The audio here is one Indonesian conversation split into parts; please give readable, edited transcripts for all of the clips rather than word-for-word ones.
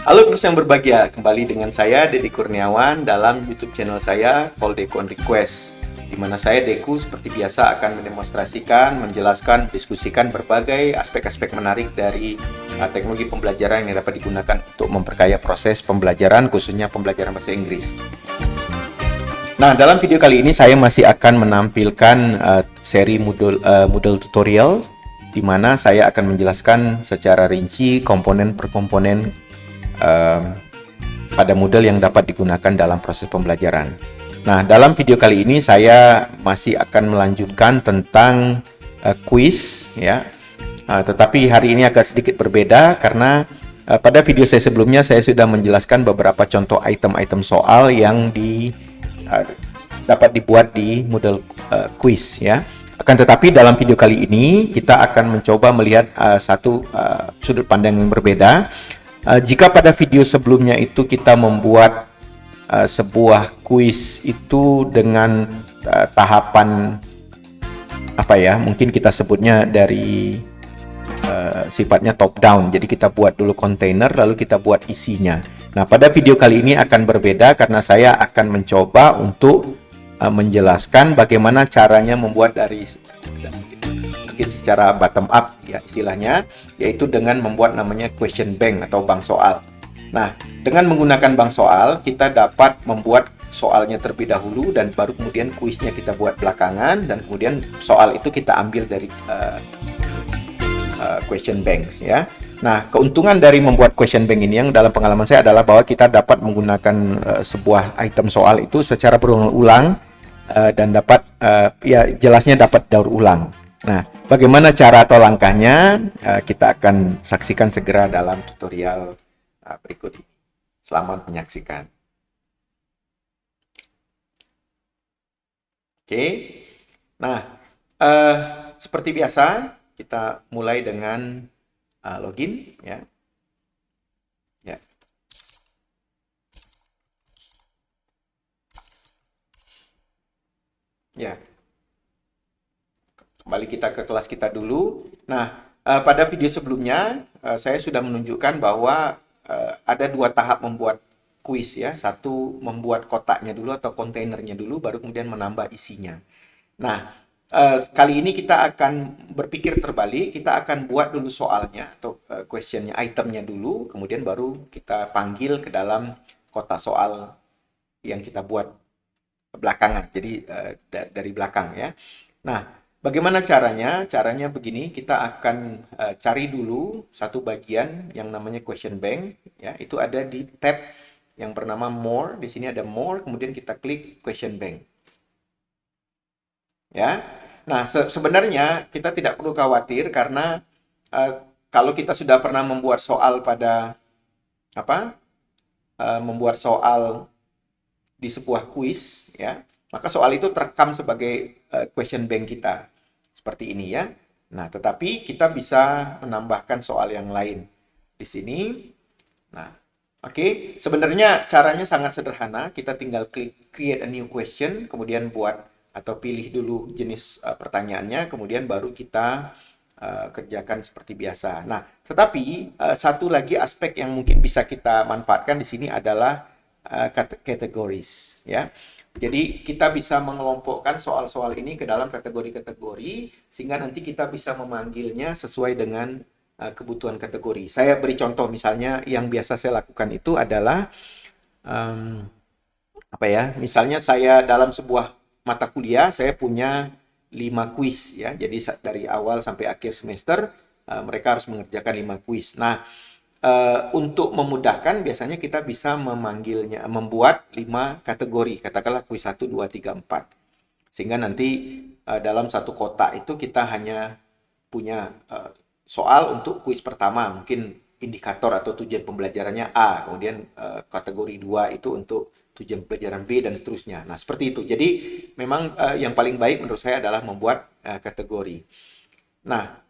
Halo terus yang berbahagia, kembali dengan saya Deddy Kurniawan dalam YouTube channel saya Call Deku on Request, di mana saya Deku seperti biasa akan mendemonstrasikan, menjelaskan, mendiskusikan berbagai aspek-aspek menarik dari teknologi pembelajaran yang dapat digunakan untuk memperkaya proses pembelajaran, khususnya pembelajaran bahasa Inggris. Nah, dalam video kali ini saya masih akan menampilkan seri Moodle tutorial, di mana saya akan menjelaskan secara rinci komponen per komponen pada Moodle yang dapat digunakan dalam proses pembelajaran. Nah, dalam video kali ini saya masih akan melanjutkan tentang quiz, ya. Tetapi hari ini agak sedikit berbeda karena pada video saya sebelumnya saya sudah menjelaskan beberapa contoh item-item soal yang dapat dibuat di Moodle quiz, ya. Akan tetapi dalam video kali ini kita akan mencoba melihat satu sudut pandang yang berbeda. Jika pada video sebelumnya itu kita membuat sebuah kuis itu dengan tahapan apa ya, mungkin kita sebutnya dari sifatnya top down. Jadi kita buat dulu kontainer lalu kita buat isinya. Nah, pada video kali ini akan berbeda karena saya akan mencoba untuk menjelaskan bagaimana caranya membuat dari mungkin secara bottom up ya istilahnya, yaitu dengan membuat namanya question bank atau bank soal. Nah, dengan menggunakan bank soal kita dapat membuat soalnya terlebih dahulu dan baru kemudian kuisnya kita buat belakangan, dan kemudian soal itu kita ambil dari question banks, ya. Nah, keuntungan dari membuat question bank ini yang dalam pengalaman saya adalah bahwa kita dapat menggunakan sebuah item soal itu secara berulang-ulang dan dapat ya jelasnya dapat daur ulang. Nah, bagaimana cara atau langkahnya kita akan saksikan segera dalam tutorial berikut ini. Selamat menyaksikan. Oke, nah seperti biasa kita mulai dengan login, ya. Ya. Kembali kita ke kelas kita dulu. Nah, pada video sebelumnya saya sudah menunjukkan bahwa ada dua tahap membuat kuis, ya. Satu membuat kotaknya dulu atau kontainernya dulu, baru kemudian menambah isinya. Nah, kali ini kita akan berpikir terbalik. Kita akan buat dulu soalnya atau questionnya, itemnya dulu, kemudian baru kita panggil ke dalam kotak soal yang kita buat belakangan. Jadi dari belakang, ya. Nah, bagaimana caranya? Caranya begini, kita akan cari dulu satu bagian yang namanya question bank, ya. Itu ada di tab yang bernama more. Di sini ada more, kemudian kita klik question bank. Ya. Nah, sebenarnya kita tidak perlu khawatir karena kalau kita sudah pernah membuat soal pada membuat soal di sebuah kuis, ya, maka soal itu terekam sebagai question bank kita. Seperti ini, ya. Nah, tetapi kita bisa menambahkan soal yang lain di sini. Nah, oke. Sebenarnya caranya sangat sederhana. Kita tinggal klik create a new question, kemudian buat atau pilih dulu jenis pertanyaannya, kemudian baru kita kerjakan seperti biasa. Nah, tetapi satu lagi aspek yang mungkin bisa kita manfaatkan di sini adalah categories, ya. Jadi kita bisa mengelompokkan soal-soal ini ke dalam kategori-kategori sehingga nanti kita bisa memanggilnya sesuai dengan kebutuhan kategori. Saya beri contoh, misalnya yang biasa saya lakukan itu adalah misalnya saya dalam sebuah mata kuliah saya punya 5 kuis, ya. Jadi dari awal sampai akhir semester mereka harus mengerjakan 5 kuis. Nah, untuk memudahkan biasanya kita bisa membuat 5 kategori, katakanlah kuis 1, 2, 3, 4. Sehingga nanti dalam satu kotak itu kita hanya punya soal untuk kuis pertama, mungkin indikator atau tujuan pembelajarannya A, kemudian kategori 2 itu untuk tujuan pembelajaran B, dan seterusnya. Nah, seperti itu. Jadi memang yang paling baik menurut saya adalah membuat kategori. Nah,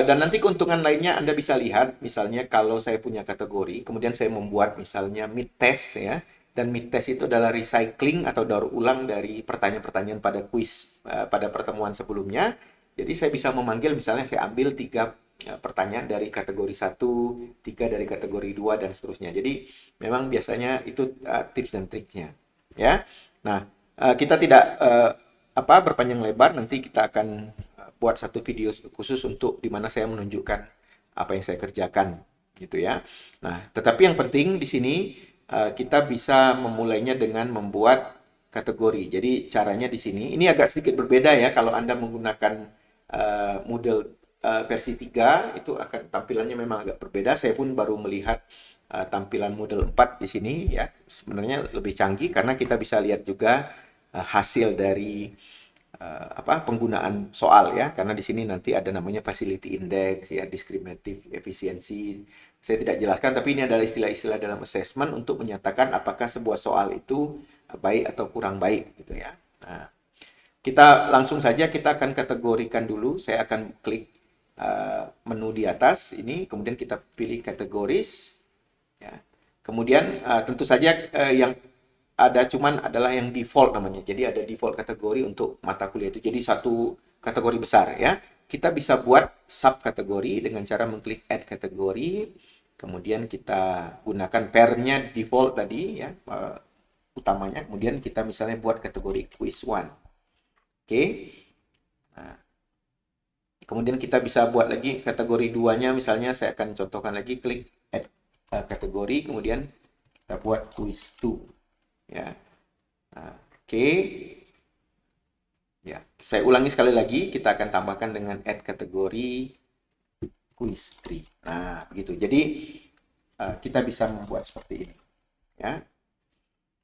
dan nanti keuntungan lainnya Anda bisa lihat, misalnya kalau saya punya kategori, kemudian saya membuat misalnya mid test, ya, dan mid test itu adalah recycling atau daur ulang dari pertanyaan-pertanyaan pada kuis pada pertemuan sebelumnya. Jadi saya bisa memanggil, misalnya saya ambil 3 pertanyaan dari kategori 1, 3 dari kategori 2 dan seterusnya. Jadi memang biasanya itu tips dan triknya ya. Nah, kita tidak berpanjang lebar, nanti kita akan buat satu video khusus untuk di mana saya menunjukkan apa yang saya kerjakan gitu ya. Nah, tetapi yang penting di sini kita bisa memulainya dengan membuat kategori. Jadi caranya di sini ini agak sedikit berbeda ya kalau Anda menggunakan Moodle versi 3 itu akan tampilannya memang agak berbeda. Saya pun baru melihat tampilan Moodle 4 di sini ya. Sebenarnya lebih canggih karena kita bisa lihat juga hasil dari penggunaan soal ya, karena di sini nanti ada namanya facility index ya, discriminative efficiency. Saya tidak jelaskan, tapi ini adalah istilah-istilah dalam assessment untuk menyatakan apakah sebuah soal itu baik atau kurang baik gitu ya. Nah, kita langsung saja kita akan kategorikan dulu. Saya akan klik menu di atas ini, kemudian kita pilih kategoris ya. Kemudian tentu saja yang ada cuman adalah yang default namanya. Jadi ada default kategori untuk mata kuliah itu. Jadi satu kategori besar ya. Kita bisa buat sub kategori dengan cara mengklik add kategori. Kemudian kita gunakan pair-nya default tadi ya, utamanya. Kemudian kita misalnya buat kategori quiz 1. Oke. Nah, kemudian kita bisa buat lagi kategori 2-nya, misalnya saya akan contohkan lagi, klik add kategori, kemudian kita buat quiz 2. Ya, oke. Ya, saya ulangi sekali lagi. Kita akan tambahkan dengan add kategori quiz 3. Nah, begitu. Jadi kita bisa membuat seperti ini. Ya.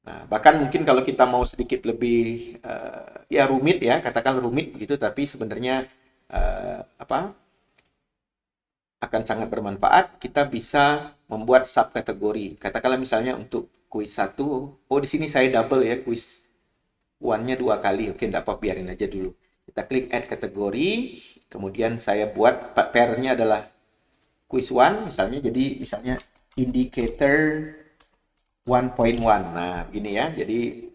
Nah, bahkan mungkin kalau kita mau sedikit lebih ya rumit ya, katakan rumit begitu, tapi sebenarnya akan sangat bermanfaat. Kita bisa membuat subkategori. Katakanlah misalnya untuk quiz 1, oh di sini saya double ya, quiz 1-nya 2 kali. Oke, enggak apa, biarin aja dulu. Kita klik add kategori, kemudian saya buat pair-nya adalah quiz 1 misalnya. Jadi misalnya indicator 1.1. Nah, begini ya. Jadi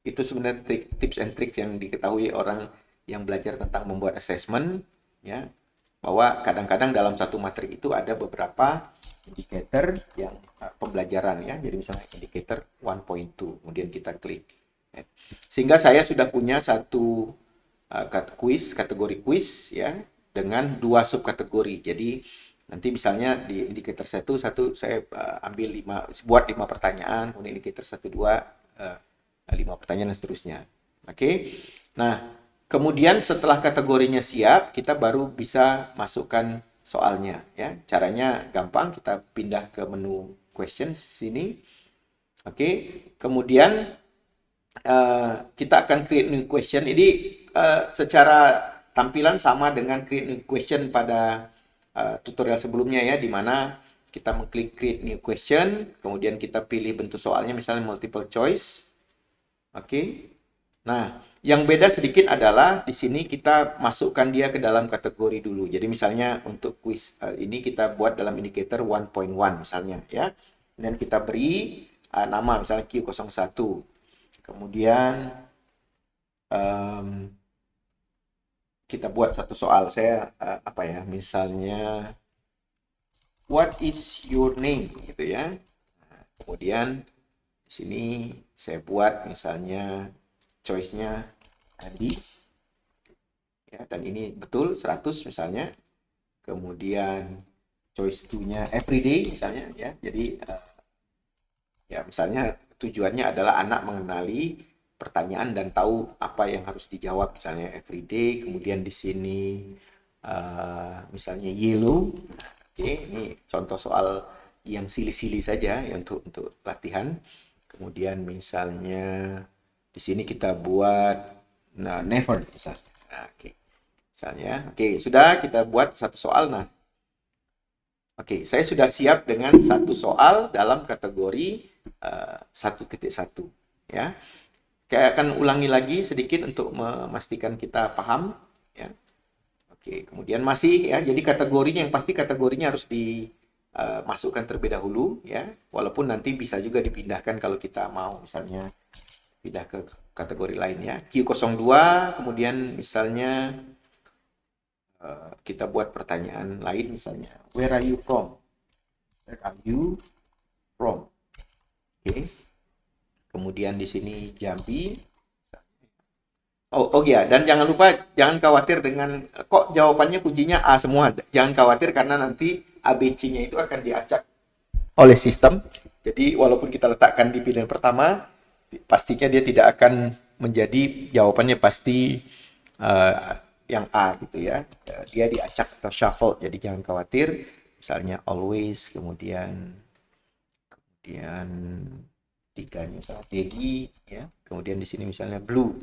itu sebenarnya tips and tricks yang diketahui orang yang belajar tentang membuat assessment ya, bahwa kadang-kadang dalam satu materi itu ada beberapa indicator yang pembelajaran ya. Jadi misalnya indicator 1.2, kemudian kita klik. Sehingga saya sudah punya satu kategori quiz ya, dengan 2 subkategori. Jadi nanti misalnya di indikator 1 saya ambil 5 pertanyaan, kemudian indikator 1 2 5 pertanyaan dan seterusnya. Oke. Nah, kemudian setelah kategorinya siap, kita baru bisa masukkan soalnya ya. Caranya gampang, kita pindah ke menu questions sini. Oke. Kemudian kita akan create new question. Ini secara tampilan sama dengan create new question pada tutorial sebelumnya ya, di mana kita mengklik create new question, kemudian kita pilih bentuk soalnya misalnya multiple choice. Oke. Nah, yang beda sedikit adalah di sini kita masukkan dia ke dalam kategori dulu. Jadi misalnya untuk quiz ini kita buat dalam indicator 1.1 misalnya ya. Dan kita beri nama misalnya Q01. Kemudian kita buat satu soal. Saya misalnya what is your name gitu ya. Nah, kemudian di sini saya buat misalnya choice-nya Adi ya, dan ini betul 100 misalnya. Kemudian choice 2-nya everyday misalnya ya. Jadi ya misalnya tujuannya adalah anak mengenali pertanyaan dan tahu apa yang harus dijawab misalnya everyday. Kemudian di sini misalnya yellow. Oke, ini contoh soal yang silly-silly saja ya, untuk latihan. Kemudian misalnya di sini kita buat never misalnya. Nah, oke. Misalnya, oke, sudah kita buat satu soal. Nah, oke, saya sudah siap dengan satu soal dalam kategori 1.1 ya. Saya akan ulangi lagi sedikit untuk memastikan kita paham ya. Oke, kemudian masih ya, jadi kategorinya yang pasti kategorinya harus dimasukkan terlebih dahulu ya. Walaupun nanti bisa juga dipindahkan kalau kita mau misalnya pindah ke kategori lainnya. Q02, kemudian misalnya kita buat pertanyaan lain misalnya, where are you from? Where are you from? Oke. Kemudian di sini Jambi. Oh ya, dan jangan lupa, jangan khawatir dengan kok jawabannya kuncinya A semua. Jangan khawatir karena nanti ABC-nya itu akan diacak oleh sistem. Jadi walaupun kita letakkan di pilihan pertama, pastinya dia tidak akan menjadi jawabannya pasti yang A gitu ya. Dia diacak atau shuffle. Jadi jangan khawatir. Misalnya always, kemudian tiganya misalnya Dedi ya. Kemudian di sini misalnya blue.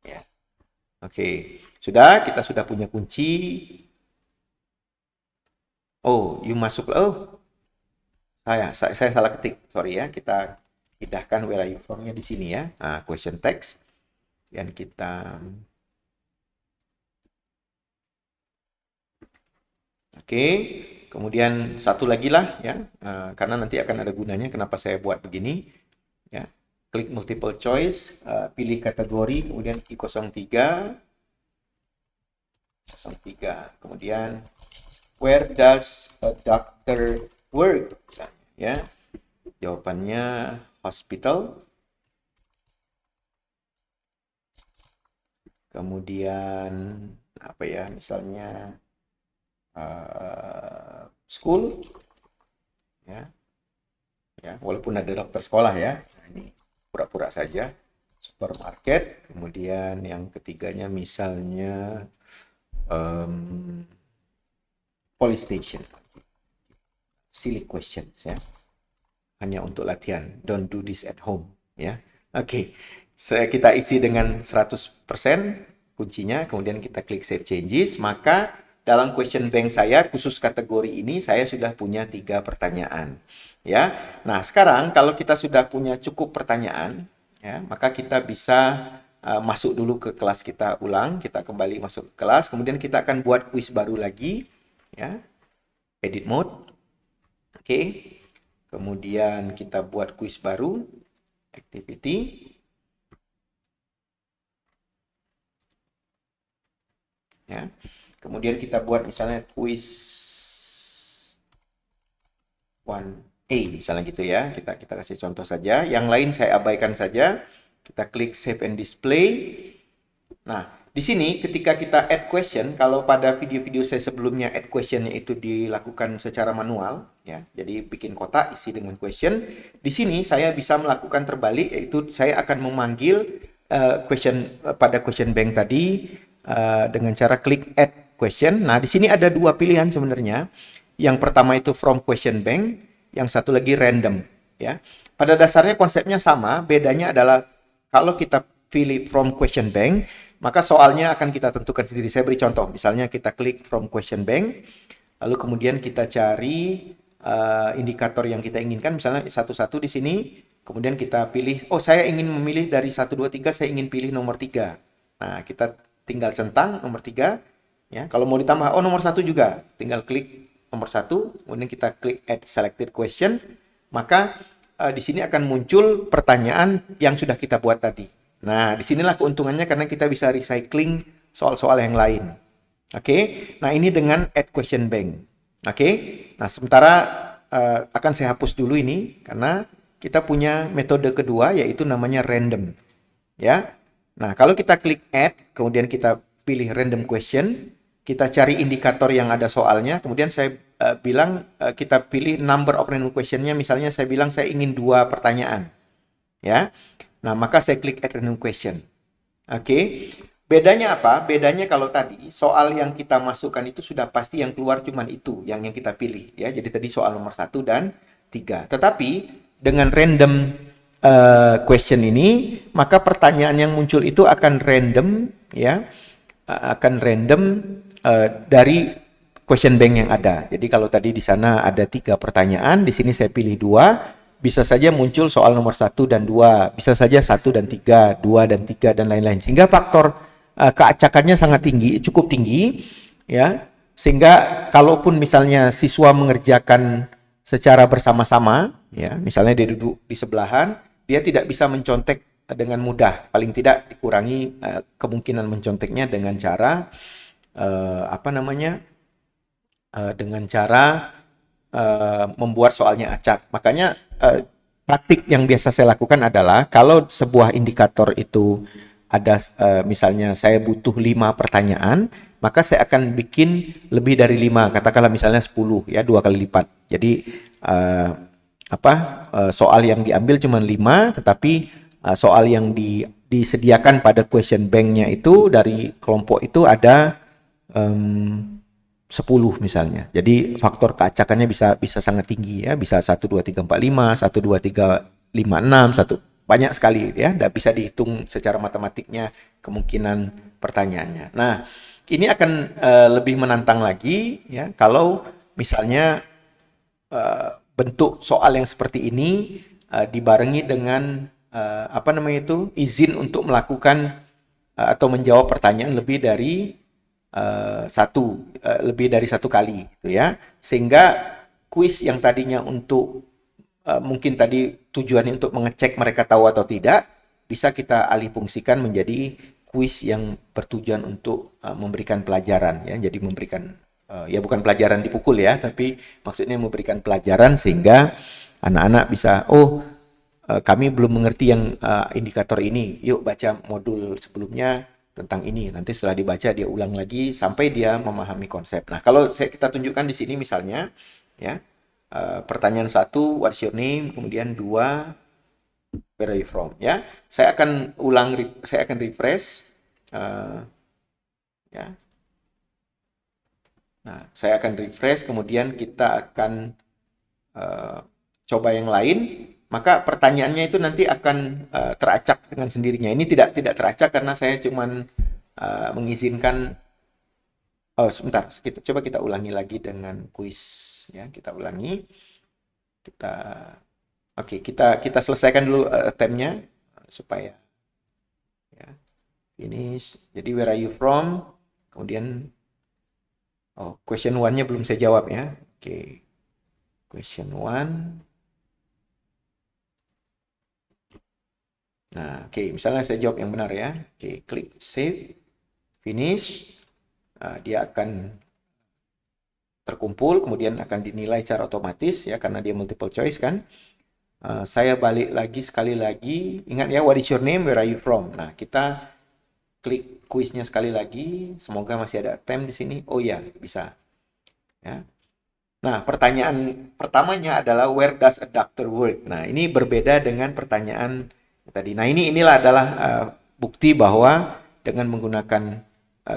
Ya. Oke, kita sudah punya kunci. Oh, you masuk. Oh, saya salah ketik. Sorry ya, kita pindahkan where are you from-nya di sini ya. Nah, question text. Dan kita Oke, kemudian satu lagi lah ya, karena nanti akan ada gunanya kenapa saya buat begini ya. Klik multiple choice, pilih kategori, kemudian I03, kemudian where does a doctor work? Misalnya, ya, jawabannya hospital. Kemudian apa ya? Misalnya school, ya, walaupun ada dokter sekolah ya. Nah, ini pura-pura saja. Supermarket, kemudian yang ketiganya misalnya police station. Silly questions ya. Hanya untuk latihan. Don't do this at home ya. Oke. Kita isi dengan 100% kuncinya, kemudian kita klik save changes, maka dalam question bank saya khusus kategori ini saya sudah punya 3 pertanyaan ya. Nah, sekarang kalau kita sudah punya cukup pertanyaan ya, maka kita bisa masuk dulu ke kelas kita ulang, kita kembali masuk ke kelas, kemudian kita akan buat kuis baru lagi ya. Edit mode. Oke. Kemudian kita buat kuis baru, activity. Ya. Kemudian kita buat misalnya kuis 1A misalnya gitu ya. Kita kasih contoh saja. Yang lain saya abaikan saja. Kita klik save and display. Nah, di sini ketika kita add question, kalau pada video-video saya sebelumnya add questionnya itu dilakukan secara manual ya. Jadi bikin kotak isi dengan question. Di sini saya bisa melakukan terbalik, yaitu saya akan memanggil question pada question bank tadi dengan cara klik add question. Nah, di sini ada 2 pilihan sebenarnya. Yang pertama itu from question bank, yang satu lagi random ya. Pada dasarnya konsepnya sama, bedanya adalah kalau kita pilih from question bank, maka soalnya akan kita tentukan sendiri. Saya beri contoh, misalnya kita klik from question bank, lalu kemudian kita cari indikator yang kita inginkan, misalnya satu-satu di sini, kemudian kita pilih, oh saya ingin memilih dari 1, 2, 3, saya ingin pilih nomor 3. Nah, kita tinggal centang nomor 3. Ya, kalau mau ditambah, oh nomor 1 juga, tinggal klik nomor 1, kemudian kita klik add selected question, maka di sini akan muncul pertanyaan yang sudah kita buat tadi. Nah, disinilah keuntungannya karena kita bisa recycling soal-soal yang lain. Oke, nah ini dengan add question bank. Oke, nah sementara akan saya hapus dulu ini karena kita punya metode kedua yaitu namanya random. Ya, nah kalau kita klik add, kemudian kita pilih random question, kita cari indikator yang ada soalnya, kemudian saya bilang kita pilih number of random questionnya, misalnya saya bilang saya ingin 2 pertanyaan. Ya, nah maka saya klik add random question. Oke, bedanya apa? Bedanya kalau tadi soal yang kita masukkan itu sudah pasti yang keluar cuman itu, yang kita pilih. Ya, jadi tadi soal nomor 1 dan 3. Tetapi dengan random question ini, maka pertanyaan yang muncul itu akan random ya. Akan random dari question bank yang ada. Jadi kalau tadi di sana ada 3 pertanyaan, di sini saya pilih 2, bisa saja muncul soal nomor 1 dan 2, bisa saja 1 dan 3, 2 dan 3 dan lain-lain. Sehingga faktor keacakannya sangat tinggi, cukup tinggi ya. Sehingga kalaupun misalnya siswa mengerjakan secara bersama-sama ya, misalnya dia duduk di sebelahan, dia tidak bisa mencontek dengan mudah, paling tidak dikurangi kemungkinan menconteknya dengan cara apa namanya, dengan cara membuat soalnya acak. Makanya praktik yang biasa saya lakukan adalah kalau sebuah indikator itu ada misalnya saya butuh 5 pertanyaan, maka saya akan bikin lebih dari 5, katakanlah misalnya 10 ya, 2 kali lipat. Jadi soal yang diambil cuma 5, tetapi soal yang disediakan pada question bank-nya itu dari kelompok itu ada 10 misalnya. Jadi faktor keacakannya bisa sangat tinggi ya, bisa 1 2 3 4 5, 1 2 3 5 6, 1 banyak sekali ya, tidak bisa dihitung secara matematiknya kemungkinan pertanyaannya. Nah, ini akan lebih menantang lagi ya kalau misalnya bentuk soal yang seperti ini dibarengi dengan izin untuk melakukan atau menjawab pertanyaan lebih dari satu kali gitu ya, sehingga kuis yang tadinya untuk mungkin tadi tujuannya untuk mengecek mereka tahu atau tidak bisa kita alih fungsikan menjadi kuis yang bertujuan untuk memberikan pelajaran ya, jadi memberikan ya bukan pelajaran dipukul ya, tapi maksudnya memberikan pelajaran sehingga anak-anak bisa kami belum mengerti yang indikator ini, yuk baca modul sebelumnya tentang ini. Nanti setelah dibaca dia ulang lagi sampai dia memahami konsep. Nah, kalau kita tunjukkan di sini misalnya ya, pertanyaan 1 what's your name, kemudian 2 where are you from ya. Saya akan refresh ya. Nah, saya akan refresh, kemudian kita akan coba yang lain. Maka pertanyaannya itu nanti akan teracak dengan sendirinya. Ini tidak teracak karena saya cuman mengizinkan. Oh, sebentar. Coba kita ulangi lagi dengan kuis ya. Kita ulangi. Kita selesaikan dulu attempt-nya supaya ya. Finish. Jadi where are you from? Kemudian question 1-nya belum saya jawab ya. Oke. Question 1. Nah, misalnya saya jawab yang benar ya. Klik save, finish. Dia akan terkumpul, kemudian akan dinilai secara otomatis ya, karena dia multiple choice kan. Saya balik lagi sekali lagi. Ingat ya, what is your name, where are you from? Nah, kita klik kuisnya sekali lagi. Semoga masih ada attempt di sini. Oh ya, bisa. Ya. Nah, pertanyaan pertamanya adalah where does a doctor work? Nah, ini berbeda dengan pertanyaan tadi. Nah, inilah adalah bukti bahwa dengan menggunakan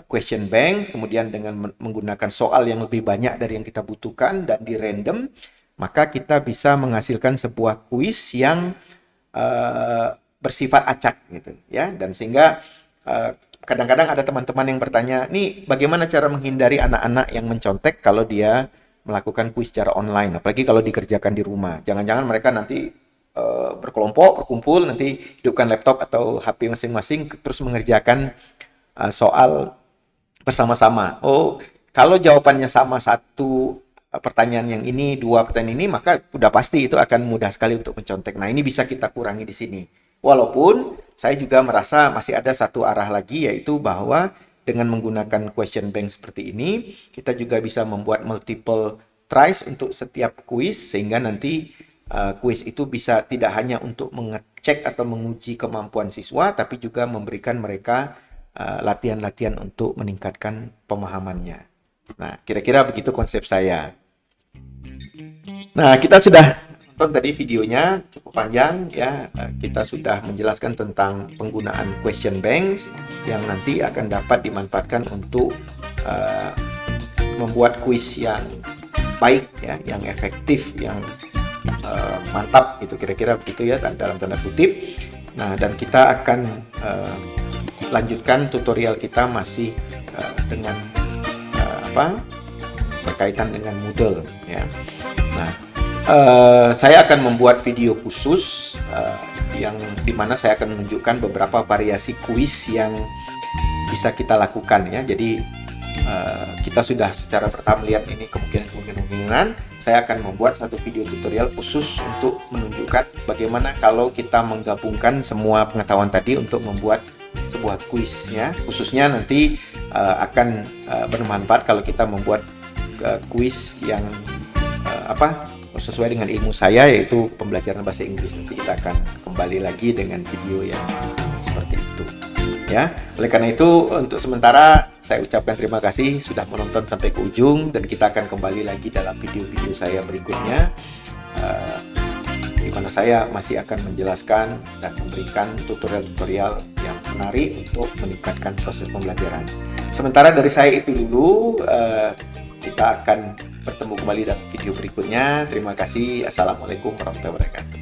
question bank, kemudian dengan menggunakan soal yang lebih banyak dari yang kita butuhkan dan di random, maka kita bisa menghasilkan sebuah kuis yang bersifat acak gitu ya. Dan sehingga kadang-kadang ada teman-teman yang bertanya, nih bagaimana cara menghindari anak-anak yang mencontek kalau dia melakukan kuis secara online, apalagi kalau dikerjakan di rumah. Jangan-jangan mereka nanti berkumpul, nanti hidupkan laptop atau HP masing-masing, terus mengerjakan soal bersama-sama. Kalau jawabannya sama satu pertanyaan yang ini, 2 pertanyaan ini, maka udah pasti itu akan mudah sekali untuk mencontek. Nah, ini bisa kita kurangi di sini. Walaupun saya juga merasa masih ada satu arah lagi, yaitu bahwa dengan menggunakan question bank seperti ini, kita juga bisa membuat multiple tries untuk setiap kuis, sehingga nanti kuis itu bisa tidak hanya untuk mengecek atau menguji kemampuan siswa, tapi juga memberikan mereka latihan-latihan untuk meningkatkan pemahamannya. Nah, kira-kira begitu konsep saya. Nah, kita sudah nonton tadi videonya cukup panjang ya. Kita sudah menjelaskan tentang penggunaan question banks yang nanti akan dapat dimanfaatkan untuk membuat kuis yang baik ya, yang efektif, yang mantap gitu, kira-kira begitu ya dalam tanda kutip. Nah, dan kita akan lanjutkan tutorial kita masih dengan berkaitan dengan Moodle ya. Nah, saya akan membuat video khusus yang dimana saya akan menunjukkan beberapa variasi kuis yang bisa kita lakukan ya. Jadi kita sudah secara bertahap melihat ini kemungkinan, saya akan membuat satu video tutorial khusus untuk menunjukkan bagaimana kalau kita menggabungkan semua pengetahuan tadi untuk membuat sebuah kuis ya. Khususnya nanti akan bermanfaat kalau kita membuat kuis yang sesuai dengan ilmu saya, yaitu pembelajaran bahasa Inggris. Nanti kita akan kembali lagi dengan video yang seperti itu ya. Oleh karena itu, untuk sementara saya ucapkan terima kasih sudah menonton sampai ke ujung, dan kita akan kembali lagi dalam video-video saya berikutnya, di mana saya masih akan menjelaskan dan memberikan tutorial-tutorial yang menarik untuk meningkatkan proses pembelajaran. Sementara dari saya itu dulu, kita akan bertemu kembali dalam video berikutnya. Terima kasih. Assalamualaikum warahmatullahi wabarakatuh.